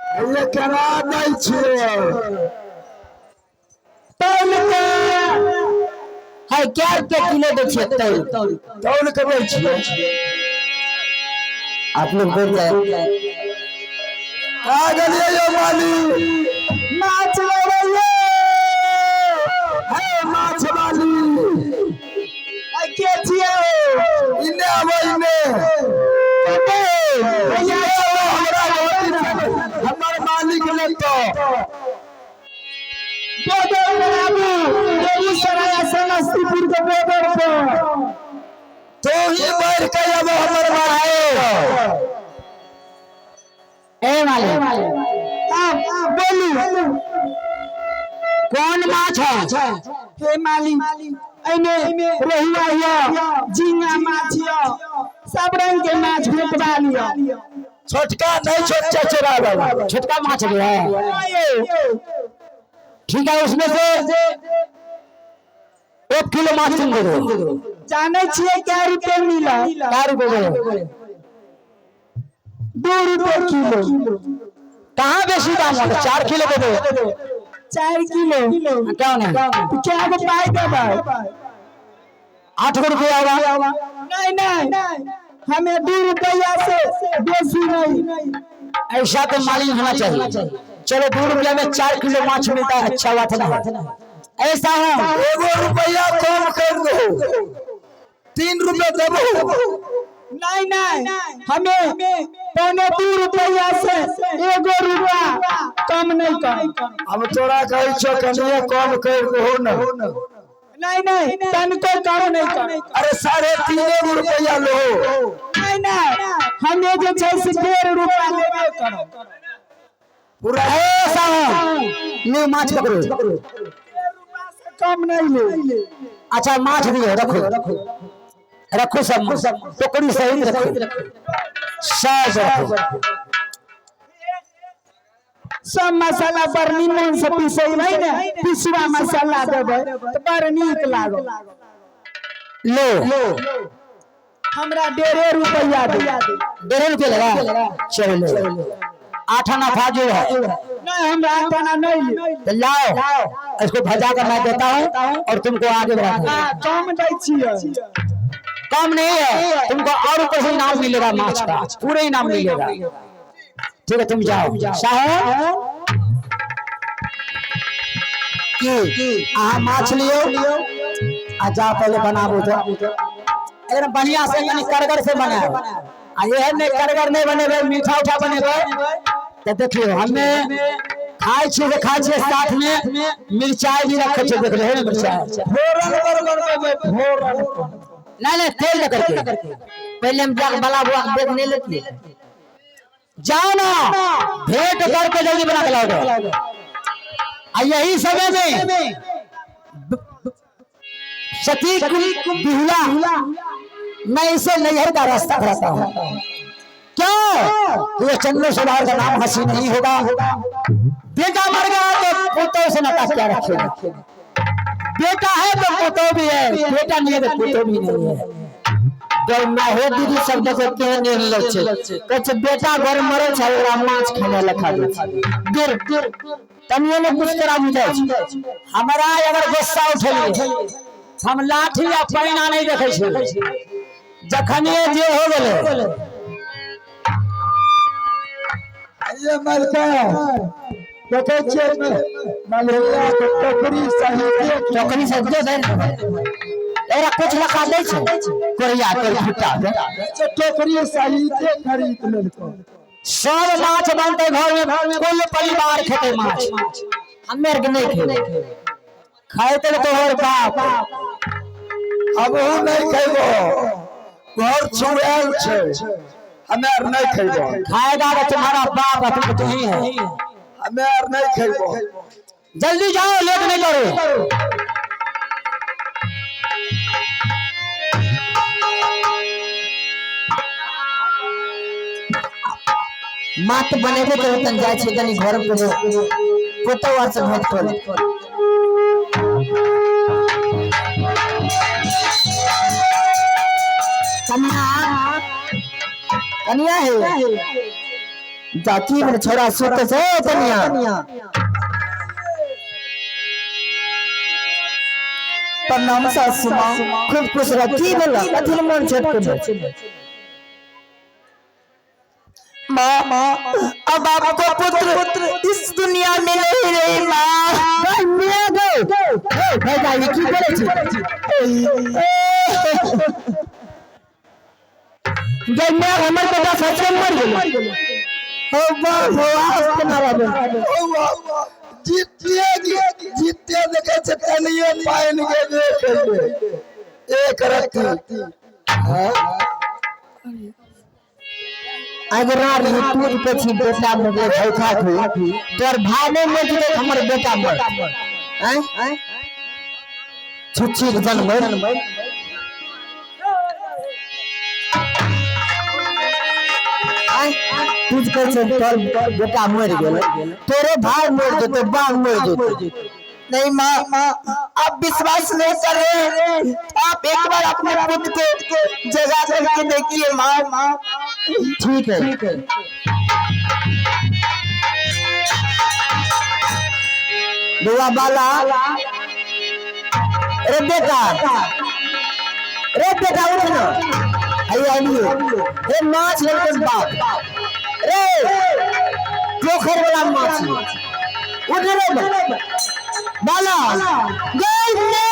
ये करा नहीं छिए तौल के है क्या रुपया किलो दे छिए तौल के नहीं छिए आप लोग बोल रहे का गलिए यो माली माछ ले रहिए है माछ वाली है के छिए इने आवे इने भैया हमरा होती हमर मालिक ने तो बोदर बाबू बेगूसराय समस्तीपुर के बोदर पे तो ही बैठ के अब हमर बढ़ाए ए मालिक आप बोलू कौन माछ है हे मालिक एने रोहुआ हिया झींगा माछ हिया सब रंग के माछ भेटवा लिया छोटका नहीं छोट चचरा वाला छोटका माछ भी है ठीक है उसमें से 1 किलो माछ तुम दे दो जाने छिए क्या रुपए मिला क्या रुपए बोले 2 रुपए किलो कहाँ बेसी दाम है 4 किलो दे दो 4 किलो क्या ना क्या को पाई दे भाई 8 रुपया होगा नहीं हमें 2 रुपया से बेसी नहीं ऐसा तो मालिक होना चाहिए चलो 2 रुपया में 4 किलो माछ मिलता है अच्छा बात ना ऐसा है 1 रुपया कम कर दो 3 रुपया देबो नहीं हमें 2 रुपया से 1 रुपया कम नहीं कर अब तोरा कहै छो कनिया कम कर दो न नहीं तन को कम नहीं कर अरे 3.5 रुपया लो नहीं हमें जो छै से 1.5 रुपया लेबे करो पूरा ऐसा ले माछ पकड़ो कम नहीं ले अच्छा माछ दियो रखो सब टोकरी सहित रखो सब सब मसाला पर निमन से पीसे नहीं ना पिसवा मसाला देबे तो बड़ नीक लागो लो हमरा 1.5 रुपया दे 1.5 रुपया लगा चलो 8 आना था जो है नहीं हमरा 8 आना नहीं ले लाओ इसको भजा कर मैं देता हूं और तुमको आगे बढ़ाता हूं कम दे छिए कम नहीं है तुमको और ऊपर से इनाम मिलेगा माछ का पूरे इनाम मिलेगा ठीक है तुम जाओ साहब की माछ लियो आ जा पहले बनाबो तो एकदम बढ़िया से यानी करगर से बनाओ आ ये नहीं करगर नहीं बनेबे मीठा उठा बनेबे तो देखियो हमें खाई छे साथ में मिर्चाई भी रखे छे देख रहे हैं मिर्चाई फोरन नहीं तेल दे करके पहले हम जाके बला बुआ देख नहीं लेती जाओ ना भेंट करके जल्दी बना के लाओ आ यही समय में सतीक बिहुला मैं इसे नैहर का रास्ता कराता हूँ क्यों ये चंद्र सुधार का नाम हंसी नहीं होगा बेटा मर गया तो पोतों से नाता क्या रखेगा बेटा है तो पोतो भी है बेटा नहीं है तो पोतो भी नहीं है जब मैं हो दीदी शब्द को कह नहीं लच्छे कछ बेटा घर मरे छ ओरा माछ खाने लखा दे गिर तनिए ने कुछ करा बुझै हमरा अगर गुस्सा उठलिए हम लाठी या पैना नहीं देखे छै जखने जे हो गेले ये मलका देखे छे मलका टोकरी से दे दे एरा कुछ लखा दे छै कोरिया कर फुटा दे टोकरी साहित्य खरीद लेलको सब माछ बनते घर में कुल परिवार खेते माछ हमें के नहीं खेले खाते तो और बाप अब हम नहीं खेबो घर छुएल छे हमें नहीं खेबो खाएगा तो तुम्हारा बाप तुम तो ही है हमें नहीं खेबो जल्दी जाओ लेट नहीं करो मात बनेबे तो तन जाय छै तनी घर पे कोतो वार से भेंट कर कन्या है जाकी में छोरा सुत छे तनिया प्रणाम सासू मां खूब खुश रह की बोला कथि मन छट के मां अब आपको पुत्र इस दुनिया में नहीं रहे मां मैं दो भाई जाई की करे छी जब मैं हमर बेटा सच में मर गेल हो वाह आज तुम्हारा बे हो वाह जीते देखे से तनियो पाइन के देख एक रत्ती हां अगर ऋतु पे छी बेटा मुझे धोखा थी तोर भाई ने मुझे हमर बेटा मर हैं छुच्छी जन्म तुझ के से तोर बेटा मर गेल तोरे भाई मर जते बाप मर जते नहीं मां आप विश्वास नहीं कर रहे आप एक बार अपने पुत्र को जगा करके देखिए मां ठीक है दुआ बाला रे बेटा उठ ना आइए आइए रे माछ लेके बाप रे पोखर वाला माछ उठ रे बाला गई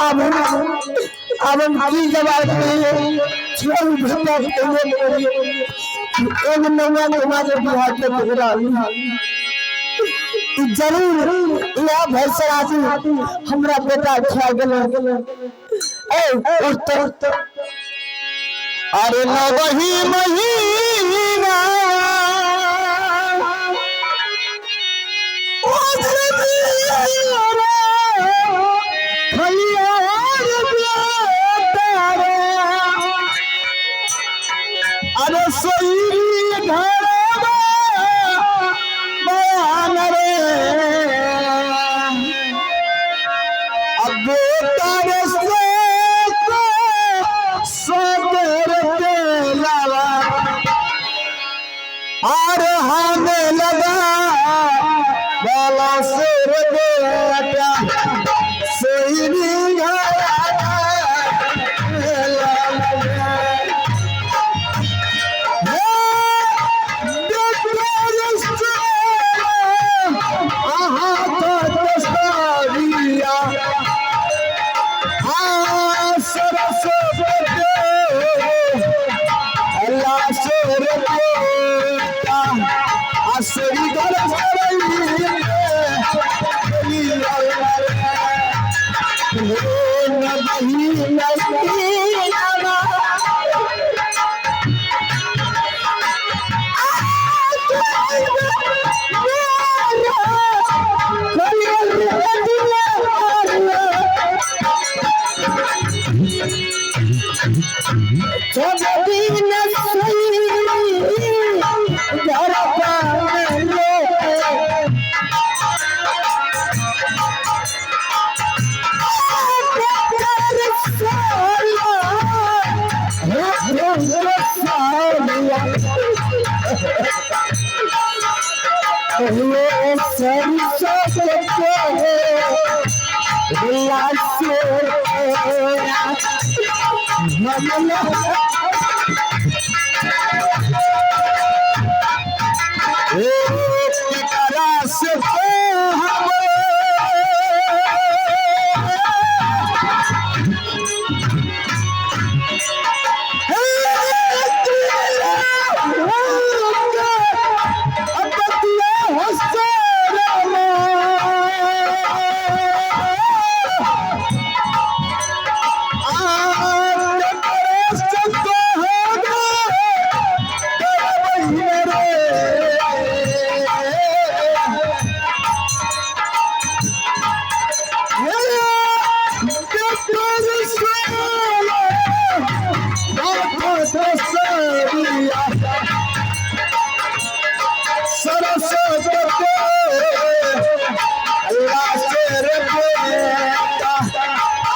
अब हम की जवाब देंगे छोड़ भंगा के लिए एक नवा तुम्हारे बिहार के टुकड़ा जरूर यह भैसराजी हमरा बेटा खा गेल ए उठ अरे नवही महीना अरे सोई बयान रे अब बेटा लावा और हमें लगा बाला सुर बेटा सोई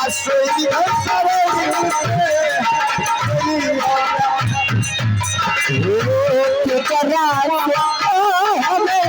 आसोई घसरे के करार हमें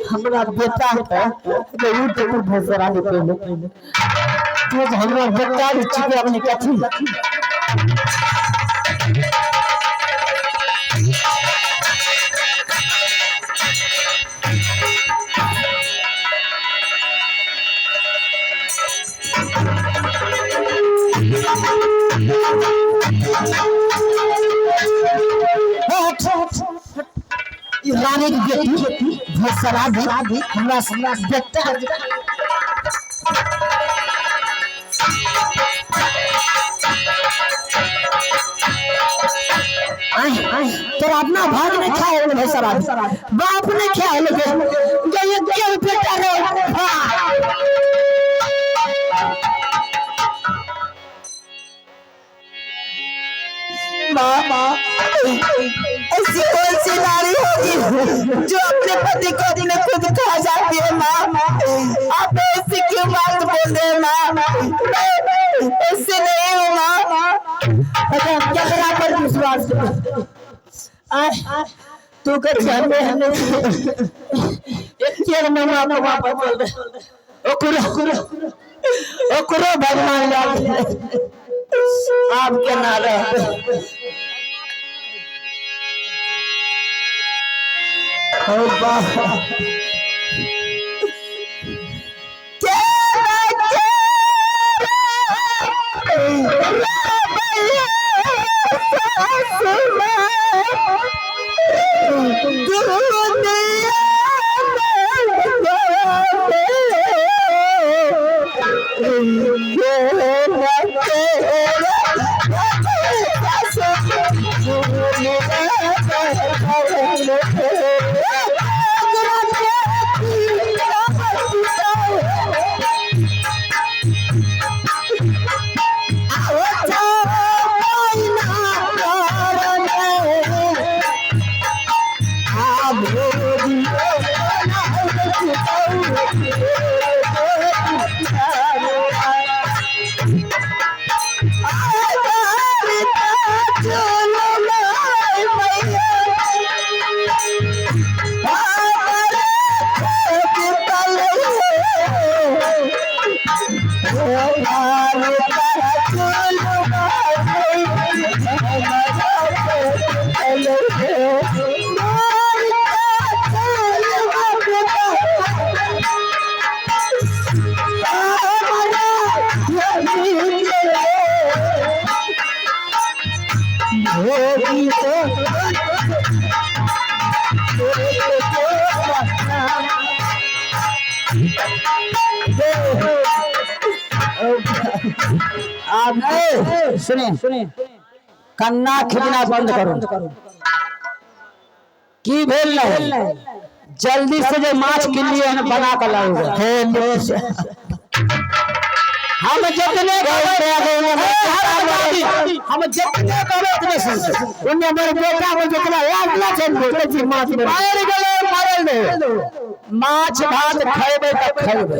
हमरा बेटा है तो यूट्यूब पर भसरा दे पहले तो हमरा बेटा छिके अपने कथी रानी की बेटी भसरा दी हमरा बेटा तोरा अपना अपना भाग ने खाए भाई साहब, बाप ने खाए लेकिन जो ये क्यों बेटा रे माँ ऐसी कौन सी नारी होगी जो अपने पति को अपने खुद खा जाती है माँ? आप ऐसी क्यों बात बोल रहे हैं माँ? ऐसे नहीं हो माँ। क्या करा कर विश्वास तू कर एक चेर में माँ को वापस बोल दे ओ कुरो भगवान आप के नारे सुने कन्ना खिंचना बंद करो की भेल नहीं जल्दी से जो माछ के लिए बना कर लाओगे हम जितने हम जितने करो उतने सुन उन्हें मेरे बेटा को जितना याद ना चल माछ मार गए मारल दे माछ भात खाएबे तब खाएबे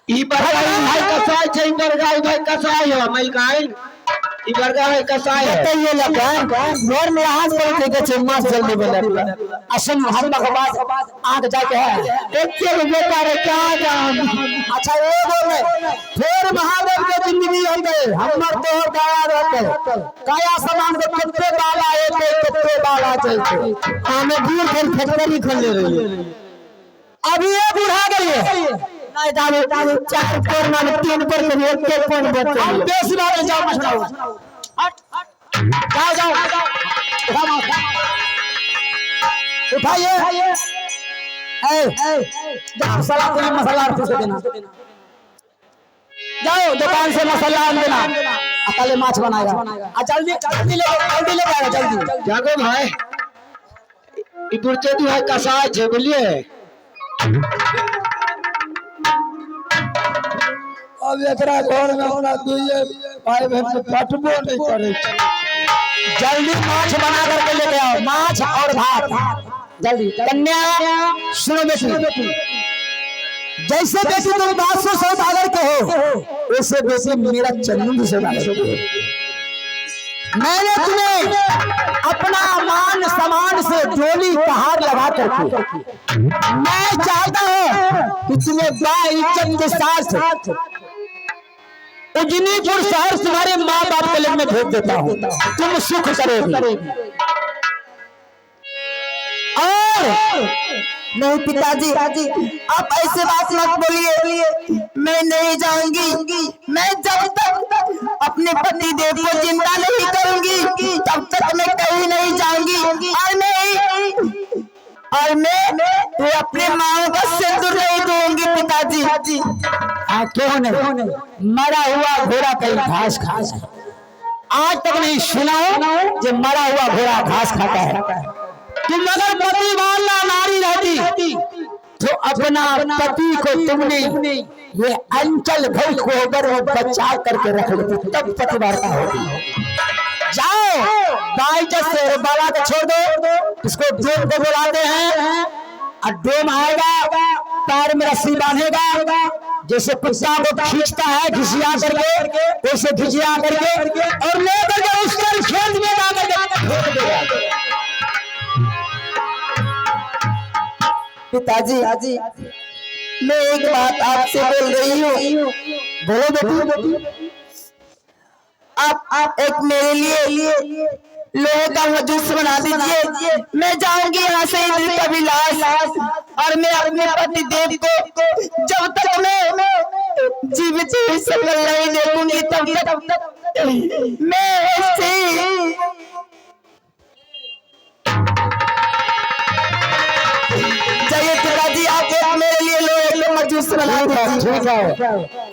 ई बरगाई भाई कसाई छै बरगाई भाई कसाई है मैं काई ई बरगाई कसाई है तो ये लगा घर में हाथ पर के छै माछ जल्दी बना असम हम भगवान आंख जाके है एक के बेटा रे क्या जान अच्छा वो बोल रहे फिर महादेव के जिंदगी हो गए हमर तो दया रहते काया समान के कितने बाला है कितने बाला चलते हमें दूर फिर फैक्ट्री खोल ले रही है अभी ये बुढ़ा गई है नहीं दावे चार कोरना में तीन पर के एक के कोन बच्चे हम देश वाले जाओ मसला हट जाओ उठाइए ए जाओ साला कोई मसाला पूछ देना जाओ दुकान से मसाला आन देना अकेले माछ बनाएगा आ जल्दी ले आएगा जल्दी जागो भाई ई बुरचे तू है कसाई छे बोलिए अब एकरा घर में हमरा दुइये भाई बहन पटबो नहीं करे जल्दी माछ बना करके लेके आओ माछ और भात जल्दी कन्या सुनो बेटी जैसे बेटी तुम 500 सौदागर के हो वैसे बेटी मेरा चन्नू भी सौदागर हो मैंने तुम्हें अपना मान सम्मान से जोली पहाड़ लगा करके मैं चाहता हूं कि तुम्हें बाइज्जत के साथ उजनीपुर शहर तुम्हारे माँ बाप के लिए मैं भेज देता हूँ तुम सुख करोगे और नहीं पिताजी आप ऐसे बात मत बोलिए मैं नहीं जाऊंगी मैं जब तक अपने पति देव को जिंदा नहीं करूंगी तब तक मैं कहीं नहीं जाऊंगी और मैं तो अपने माँ का सिंदूर नहीं दूंगी पिताजी क्यों नहीं मरा हुआ घोड़ा कहीं घास खास आज तक नहीं सुना जो मरा हुआ घोड़ा घास खाता है। तुम अगर पतिवाला नारी रहती तो अपना पति को तुमने ये अंचल भर गोबर में बचा करके रख लेती, तब पतिवार्ता होती। जाओ बाईजत से बाबा को छोड़ दो, इसको डोम को बुलाते हैं और डोम आएगा, पैर में रस्सी बांधेगा, जैसे कुत्ता को खींचता है घिसिया करके, वैसे घिसिया करके और लेकर के उसका खेत में ला करके फेंक देगा। पिताजी मैं एक बात आपसे बोल रही हूँ, बोलो बेटी। आप एक मेरे लिए लोहे का जूस बना दीजिए, मैं जाऊंगी यहाँ से कविलास, और मैं अपने पति देव को जब तक मैं जीवित शकल नहीं देखूंगी तब तक मैं ऐसे चाहिए। पिताजी आप मेरे लिए लोहे का जूस बना दीजिए। ठीक है,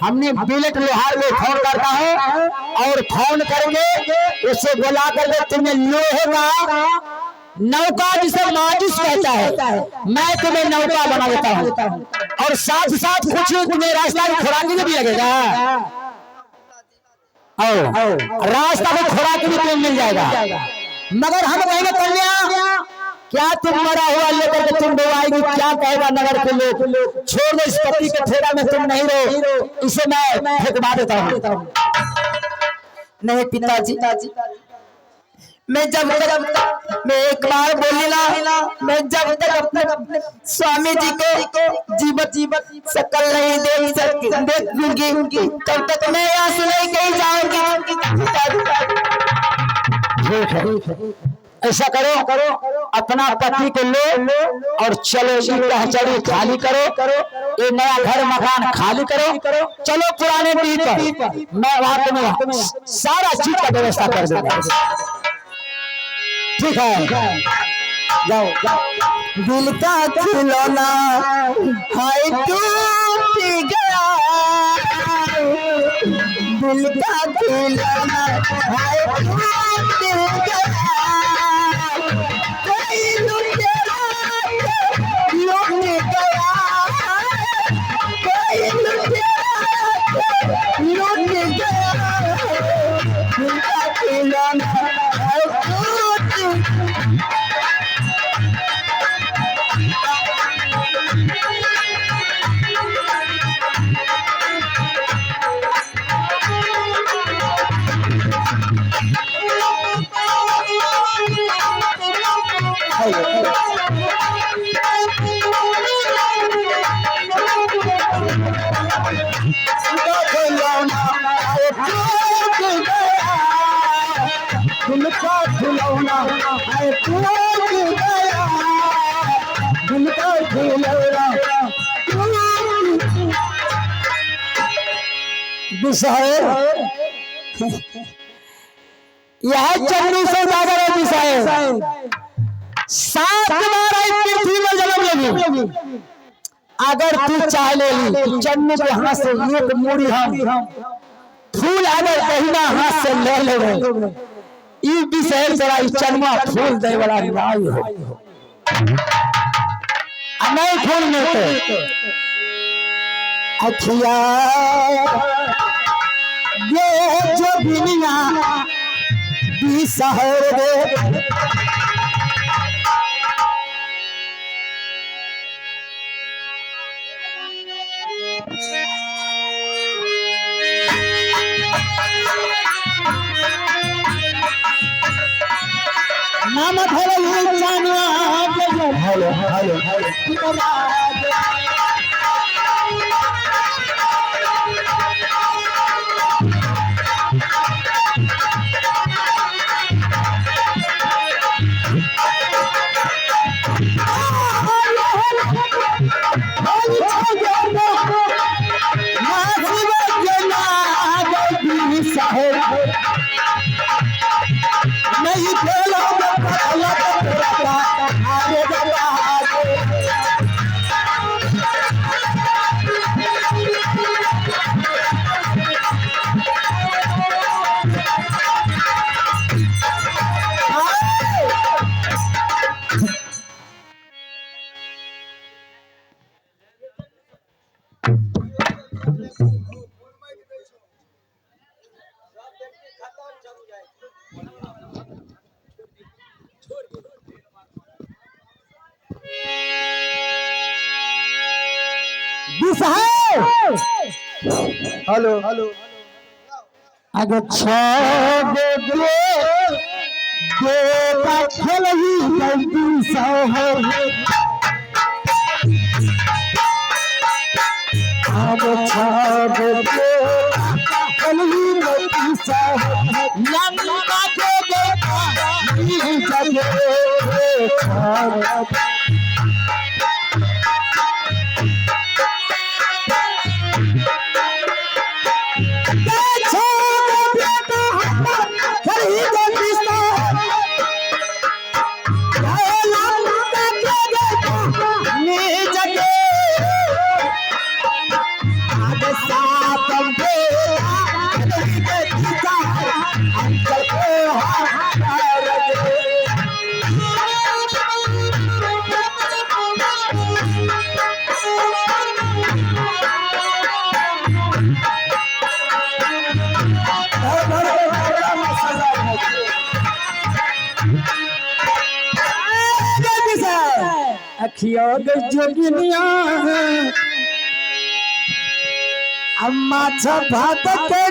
हमने बिलेट लोहार में फोन करता है और फोन करके उससे बुला करके तुम्हें लोहे का नौका जिसे माचिस कहता है, मैं तुम्हें नौका बना देता हूँ, और साथ साथ कुछ तुम्हें रास्ता में खुराक भी लगेगा, और रास्ता में खुराक भी तुम्हें मिल जाएगा। मगर हम कहेंगे कन्या क्या तुम मरा हुआ लेकर के तुम डुबाएगी, क्या कहेगा नगर के लोग, छोड़ दो इस पति के फेरा में तुम नहीं रहो, इसे मैं फेंकवा देता हूँ। नहीं पिताजी, मैं जब तक मैं एक बार बोली ना, मैं जब तक अपने स्वामी जी को जीवत शकल नहीं देखूंगी तब तक मैं यहाँ से नहीं कहीं जाऊंगी। ऐसा करो अपना पति को लो और चलो कचहरी खाली करो, ये नया घर मकान खाली करो, चलो पुराने पीर पर, मैं वहां तुम्हें सारा चीज का व्यवस्था कर दूंगा। ठीक है, जाओ। दिल का खिलौना हाय टूट गया, दिल का खिलौना हाय टूट गया, कोई लुटेरा लूट गया, कोई लुटेरा लूट गया, दिल का खिलौना हाय टूट। यह चन्नू सौदागर है साहब, 7 बार पृथ्वी में जन्म लेगी, अगर तू चाह ले चन्नू के हाथ से एक मूड़ी हम फूल अगर कहिना हाथ से ले लेवे, ई विषय तेरा चन्मा फूल दे वाला नाई हो, नहीं फूल मिलते। अखिया ये जो दुनिया भी शहर दे, नाम हेलो जानिया हेलो हेलो हेलो नहीं खेलो हेलो अगर खेल ही जल्दी सौ है अगर खेल ही जल्दी सौ है लंका के देखा अखिया जोगिनिया अम्मा भात के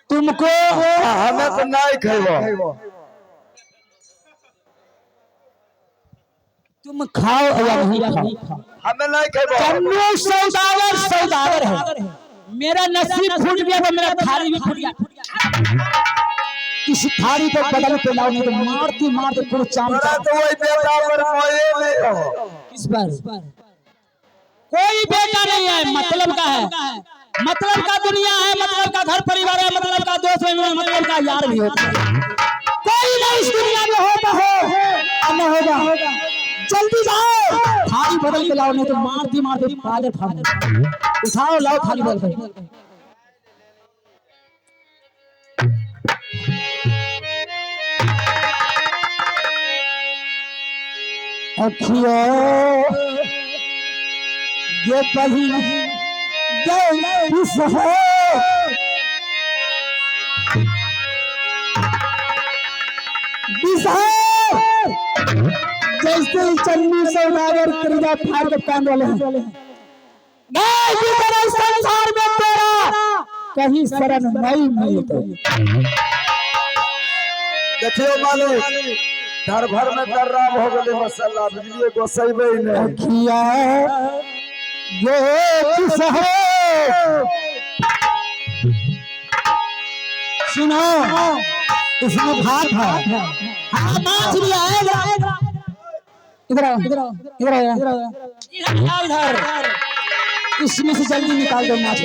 तुमको हमें तो नहीं खेबो तुम खाओ या नहीं खाओ हमें नहीं खेबो चन्नू सौदागर है मेरा नसीब फूट गया तो मेरा थाली भी फूट गया इस थाली को बदल के लाओ नहीं तो मारते पूरा चाम तो वही बेटा पर मोए नहीं हो इस बार कोई बेटा नहीं है मतलब का है मतलब का दुनिया है मतलब का घर परिवार है मतलब का दोस्त है मतलब का यार भी होता है कोई नहीं इस दुनिया में होता हो न होगा जल्दी जाओ थाली बदल के लाओ नहीं तो मारते पागल फाड़ उठाओ लाओ थाली बदल के अखिया ये पही जैसे चन्नी सौदागर कर्जा फाड़ के कान वाले हैं संसार में तेरा कहीं शरण नहीं मिलती देखियो मालिक घर भर में खराब हो गए मसाला बिजली गोसैबे नहीं अखिया ये किस है सुनो इसमें भात है हाँ माछ भी आएगा इधर इसमें से जल्दी निकाल दो माछ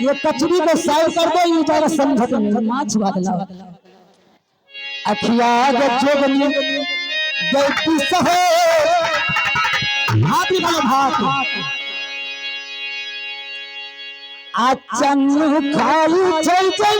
ये कचरी को साइड कर दो ये ज्यादा समझत नहीं माछ बात लाओ अखिया जोगनी गलती सहे भात वाला भात आचन खाली चल चल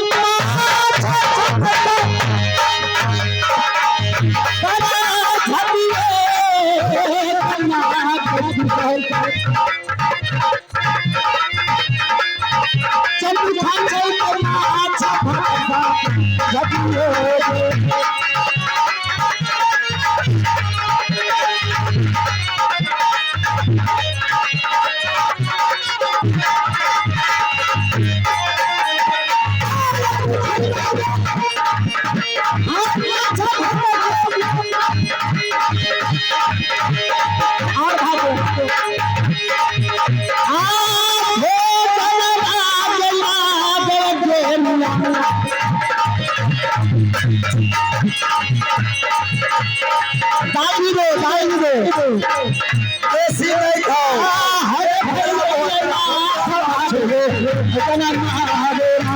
Thank you. इतना महादेव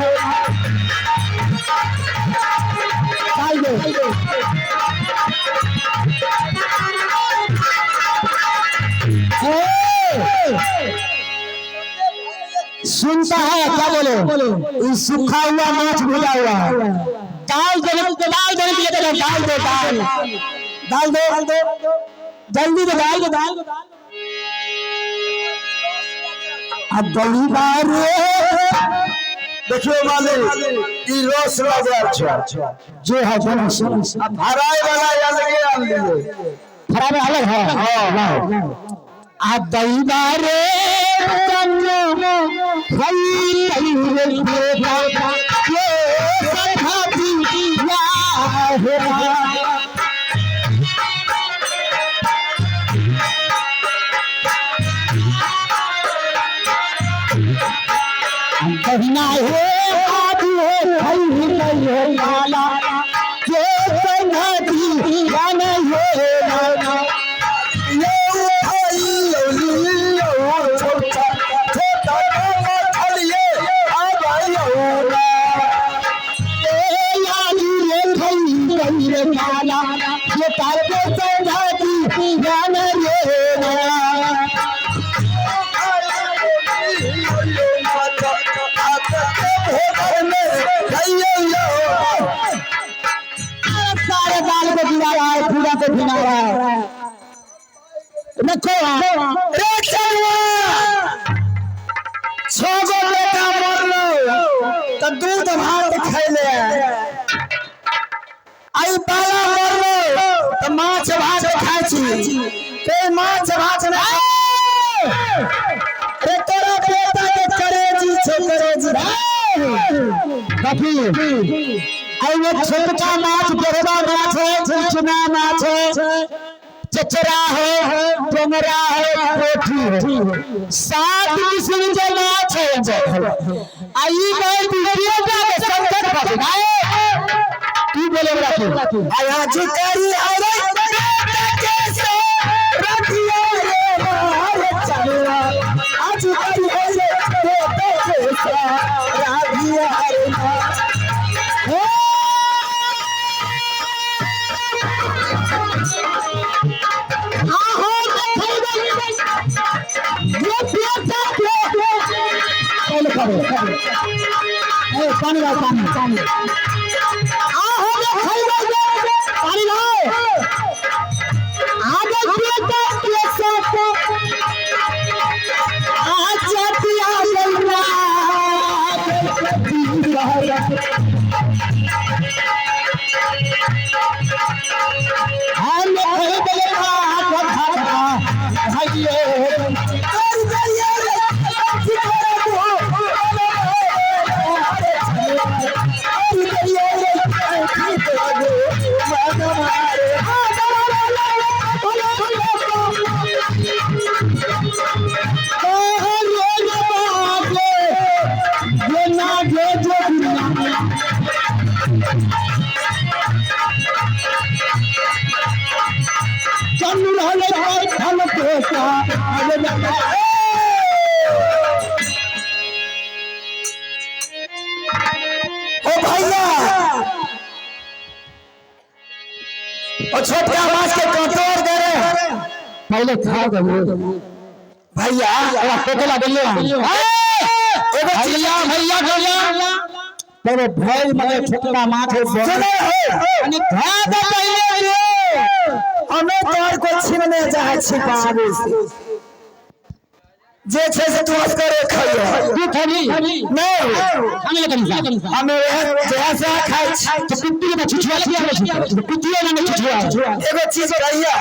सुनता है क्या बोले सूखा हुआ माछ भुजा हुआ दाल दे दाल दे दाल दे दाल दाल दे जल्दी दे दाल अब गली बार देखियो मालिक ई रस बाजार छ जो है अब भराई वाला अलग खराब अलग है हां अब दही बारे कन्नो खई रे बेटा ये सखाती या है कहना है बात है खई नहीं लाला ये सखाती या नहीं लाला ये तारे संघाती ज्ञान रे सारे बाल को गिरा रहा है पूरा को गिरा रहा है रखो रे चलवा छोगो बेटा मरलो तो दूध भात खैले आई बाला मरलो तो माछ भात खाइ छी ते माछ भात ना रे तोरा बेटा के करेजी छे करेजी कथी आई वो छोटका माछ बड़का माछ है चुना माछ है चचरा है टेंगरा है पोठी है 7 किस्म के माछ है आई मैं वीडियो का संकट फंसाए तू बोले बड़ा तू आया जी करी अरे कैसे रखिए रे बाहर चलवा आज करी अरे कैसे राधिया रे पानी लाओ पानी पानी लाओ आगे बेटा के साथ आज पिया बलवा हम नहीं बलवा भाइये छोटका माछ के कटोर दे रे पहले खा दो भैया कोकला बोलियो भैया भैया भैया तेरे भाई मने छोटका माछ है अनि खा दो पहले रे हमें तोर को छीनने चाहे छी पावे से जे छे से तू करे खइयो तू खाली नहीं हमें करी हमें जैसा खाइ छी तो कुत्ती के छुछुआ किया कुत्ती ने छुछुआ एगो चीज रहिया